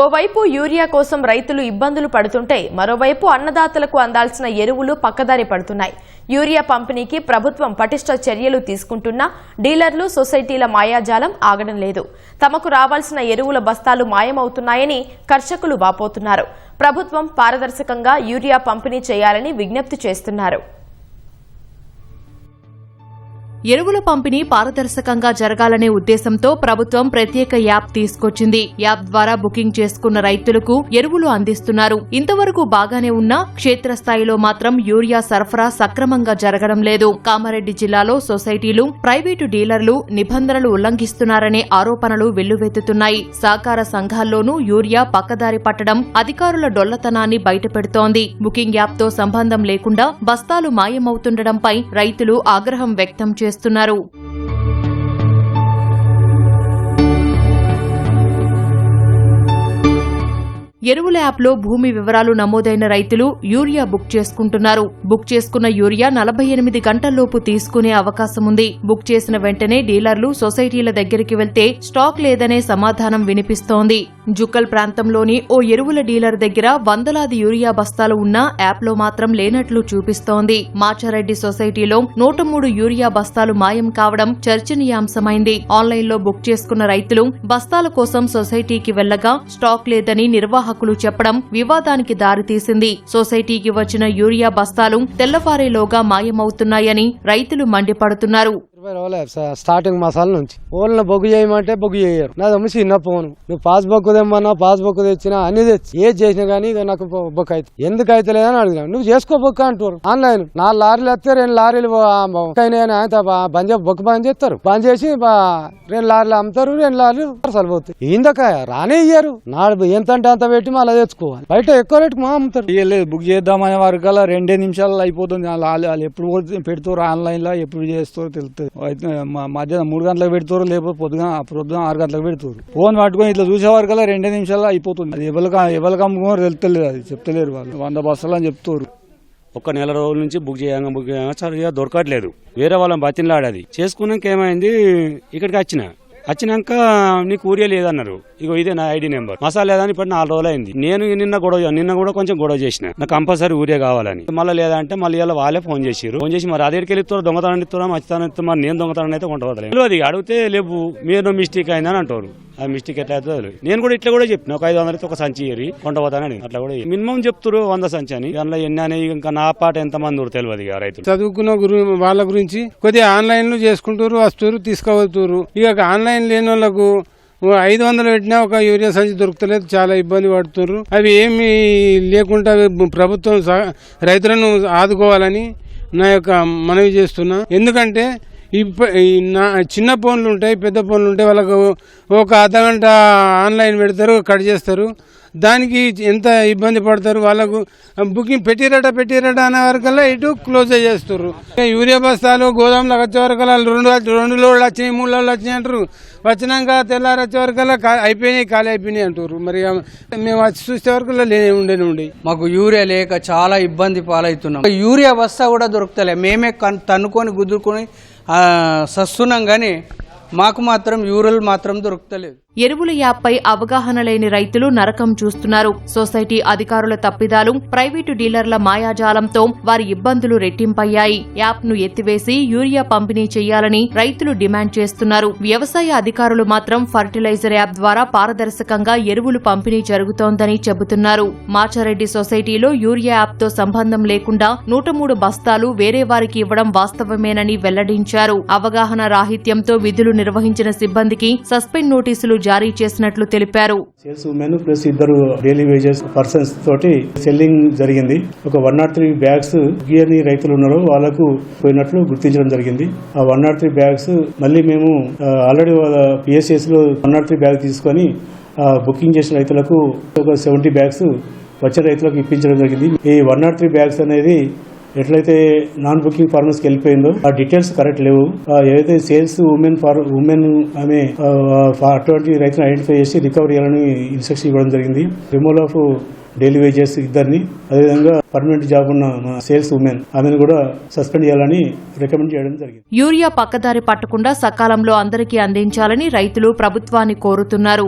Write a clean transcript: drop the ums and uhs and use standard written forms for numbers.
ఓవైపు యూరియా కోసం రైతులు ఇబ్బందులు పడుతుంటే మరోవైపు అన్నదాతలకు అందాల్సిన ఎరువులు పక్కదారి పడుతున్నాయి. యూరియా పంపిణీకి ప్రభుత్వం పటిష్ట చర్యలు తీసుకుంటున్నా డీలర్లు సొసైటీల మాయాజాలం ఆగడం లేదు. తమకు రావాల్సిన ఎరువుల బస్తాలు మాయమవుతున్నాయని కర్షకులు వాపోతున్నారు. ప్రభుత్వం పారదర్శకంగా యూరియా పంపిణీ చేయాలని విజ్ఞప్తి చేస్తున్నారు. ఎరువుల పంపిణీ పారదర్శకంగా జరగాలనే ఉద్దేశంతో ప్రభుత్వం ప్రత్యేక యాప్ తీసుకొచ్చింది. యాప్ ద్వారా బుకింగ్ చేసుకున్న రైతులకు ఎరువులు అందిస్తున్నారు. ఇంతవరకు బాగానే ఉన్నా క్షేత్రస్థాయిలో మాత్రం యూరియా సరఫరా సక్రమంగా జరగడం లేదు. కామారెడ్డి జిల్లాలో సొసైటీలు, ప్రైవేటు డీలర్లు నిబంధనలు ఉల్లంఘిస్తున్నారనే ఆరోపణలు వెల్లువెత్తుతున్నాయి. సహకార సంఘాల్లోనూ యూరియా పక్కదారి పట్టడం అధికారుల డొల్లతనాన్ని బయటపెడుతోంది. బుకింగ్ యాప్తో సంబంధం లేకుండా బస్తాలు మాయమవుతుండటంపై రైతులు ఆగ్రహం వ్యక్తం చేస్తున్నారు. ఎరువుల యాప్లో భూమి వివరాలు నమోదైన రైతులు యూరియా బుక్ చేసుకుంటున్నారు. బుక్ చేసుకున్న యూరియా 48 గంటల్లోపు తీసుకునే అవకాశముంది. బుక్ చేసిన వెంటనే డీలర్లు సొసైటీల దగ్గరికి వెళ్తే స్టాక్ లేదనే సమాధానం వినిపిస్తోంది. జుక్కల్ ప్రాంతంలోని ఓ ఎరువుల డీలర్ దగ్గర వందలాది యూరియా బస్తాలు ఉన్నా యాప్లో మాత్రం లేనట్లు చూపిస్తోంది. మాచారెడ్డి సొసైటీలో 103 యూరియా బస్తాలు మాయం కావడం చర్చనీయాంశమైంది. ఆన్లైన్లో బుక్ చేసుకున్న రైతులు బస్తాల కోసం సొసైటీకి వెళ్లగా స్టాక్ లేదని నిర్వాహకులు చెప్పడం వివాదానికి దారితీసింది. సొసైటీకి వచ్చిన యూరియా బస్తాలు తెల్లవారేలోగా మాయమవుతున్నాయని రైతులు మండిపడుతున్నారు. స్టార్టింగ్ మసాల నుంచి ఫోన్లో బొగ్గు చేయమంటే బొగ్గు చేయరు. నాదమ్మ చిన్న ఫోన్, నువ్వు పాస్బుక్ తెమ్మన్నా పాస్బుక్ తెచ్చినా అన్ని తెచ్చి ఏది చేసినా గానీ నాకు బుక్ అయితే ఎందుకు అయితే లేదని అడిగినా. నువ్వు చేసుకో బుక్ అంటారు. ఆన్లైన్ 4 లారీలు వస్తే 2 లారీలు బంద్ బుక్ బంద్ చేస్తారు. బంద్ చేసి 2 లారీలు అమ్ముతారు, 2 లారీలు అసలు పోతాయి. ఇందక రానే ఇయ్యారు. నాడు ఎంత అంటే అంత పెట్టి మళ్ళీ తెచ్చుకోవాలి. బయట ఎక్కువ రేటుకు మా అమ్ముతారు. ఇయ్యలేదు. బుక్ చేద్దామనే వరకల్లా 2 నిమిషాలు అయిపోతుంది. వాళ్ళు ఎప్పుడు పెడతారు ఆన్లైన్ లో, ఎప్పుడు చేస్తారో తెలుస్తుంది. మధ్యాహ్నం 3 గంటలకు పెడతారు, లేకపోతే పొద్దున 6 గంటలకు పెడతారు. ఫోన్ పట్టుకొని ఇట్లా చూసే వరకల్లా 2 నిమిషాల్లో అయిపోతుంది. అది ఎవరికి అమ్ముకున్నారో తెలుస్తలేదు. అది చెప్తలేరు వాళ్ళు. 100 బస్తాలు అని చెప్తారు. ఒక నెల రోజుల నుంచి బుక్ చేయంగా సరిగా దొరకట్లేదు. వేరే వాళ్ళని బతిలాడది చేసుకున్నాక ఏమైంది, ఇక్కడికి వచ్చినాక నీకు ఊరియా లేదన్నారు. ఇగో ఇదే నా ఐడి నెంబర్. మసాలా లేదని ఇప్పుడు 4 రోజులు అయింది. నేను నిన్న కూడా కొంచెం గొడవ చేసిన, నాకు కంపల్సరీ ఊరియా కావాలని. మళ్ళీ లేదంటే మళ్ళీ వాళ్ళే ఫోన్ చేసి మరి అదేడికి వెళ్ళిస్తారు, దొంగతనం ఇస్తారా మచ్చితనం ఇస్తారు. మరి నేను దొంగతనం అయితే కొంటవదలేదు. అది అడిగితే లేవు మీరు మిస్టేక్ అయిందని అంటారు. ఆ మిస్టేక్ ఎట్లా అవుతుంది. నేను కూడా ఇట్లా కూడా చెప్పిన, ఒక 500 అయితే ఒక సంచి ఏరి కొంటపోతానని. అట్లా కూడా మినిమం చెప్తారు 100 సంచి అని. దానిలో ఎన్ని అనేవి ఇంకా నా పాట ఎంత మంది తెలియదు. రైతులు చదువుకున్న వాళ్ళ గురించి కొద్దిగా ఆన్లైన్ లో చేసుకుంటారు, వస్తారు, తీసుకోవచ్చురు. ఇక ఆన్లైన్ లేని వాళ్ళకు 500 పెట్టినా ఒక యూరియా సంచి దొరుకుతలేదు. చాలా ఇబ్బంది పడుతున్నారు. అవి ఏమి లేకుండా ప్రభుత్వం రైతులను ఆదుకోవాలని నా యొక్క మనవి చేస్తున్నా. ఎందుకంటే చిన్న ఫోన్లు ఉంటాయి, పెద్ద ఫోన్లు ఉంటాయి. వాళ్ళకు ఒక అర్ధగంట ఆన్లైన్ పెడతారు, కట్ చేస్తారు. దానికి ఎంత ఇబ్బంది పడతారు. వాళ్ళకు బుకింగ్ పెట్టిరట అనే వరకల్లా ఇటు క్లోజ్ చేస్తారు. యూరియా బస్తాలు గోదాంలోకి వచ్చే వరకల్లా 2 లోడ్లు వచ్చినాయి, 3 లోడ్లు వచ్చినాయి అంటారు. వచ్చినాక తెల్లారి వచ్చే వరకల్లా అయిపోయినాయి, ఖాళీ అయిపోయినాయి అంటారు. మరి మేము వచ్చి చూసే వరకల్లా ఉండే మాకు యూరియా లేక చాలా ఇబ్బంది పాలవుతున్నాం. యూరియా బస్తా కూడా దొరుకుతలే. మేమే తన్నుకొని గుద్దుకొని సస్తున్నాం కానీ మాకు మాత్రం యూరియల్ మాత్రం దొరుకుతలేదు. ఎరువుల యాప్పై అవగాహన లేని రైతులు నరకం చూస్తున్నారు. సొసైటీ అధికారుల తప్పిదాలు, ప్రైవేటు డీలర్ల మాయాజాలంతో వారి ఇబ్బందులు రెట్టింపయ్యాయి. యాప్ను ఎత్తివేసి యూరియా పంపిణీ చేయాలని రైతులు డిమాండ్ చేస్తున్నారు. వ్యవసాయ అధికారులు మాత్రం ఫర్టిలైజర్ యాప్ ద్వారా పారదర్శకంగా ఎరువులు పంపిణీ జరుగుతోందని చెబుతున్నారు. మాచారెడ్డి సొసైటీలో యూరియా యాప్తో సంబంధం లేకుండా 103 బస్తాలు వేరే వారికి ఇవ్వడం వాస్తవమేనని వెల్లడించారు. అవగాహన రాహిత్యంతో విధులు నిర్వహించిన సిబ్బందికి సస్పెండ్ నోటీసులు జారీ చేసినట్లు తెలిపారు. Sales women plus 2 daily wages persons తోటి సెల్లింగ్ జరిగింది. ఒక 103 బ్యాగ్స్ గియర్ని రైతులు ఉన్నారు వాళ్ళకు పోయినట్లు గుర్తించడం జరిగింది. ఆ 103 బ్యాగ్స్ మళ్ళీ మేము ఆల్రెడీ పిఎస్ఎస్ లో 103 బ్యాగ్ తీసుకొని బుకింగ్ చేసిన రైతులకు ఒక 70 బ్యాగ్స్ వచ్చే రైతులకు ఇప్పించడం జరిగింది. ఈ 103 బ్యాగ్స్ అనేది ఎట్లయితే నాన్ బుకింగ్ ఫార్మర్స్కి వెళ్ళిపోయిందో ఆ డీటెయిల్స్ కరెక్ట్ లేవు. ఏదైతే సేల్స్ ఉమెన్ ఆమె అటువంటి రైతులను ఐడెంటిఫై చేసి రికవరీ చేయాలని ఇన్స్ట్రక్షన్ ఇవ్వడం జరిగింది. రిమూవల్ ఆఫ్ డైలీ వేజెస్ 2 అదేవిధంగా పర్మనెంట్ జాబ్ ఉన్న సేల్స్ ఉమెన్ ఆమెను కూడా సస్పెండ్ చేయాలని రికమెండ్ చేయడం జరిగింది. యూరియా పక్కదారి పట్టకుండా సకాలంలో అందరికీ అందించాలని రైతులు ప్రభుత్వాన్ని కోరుతున్నారు.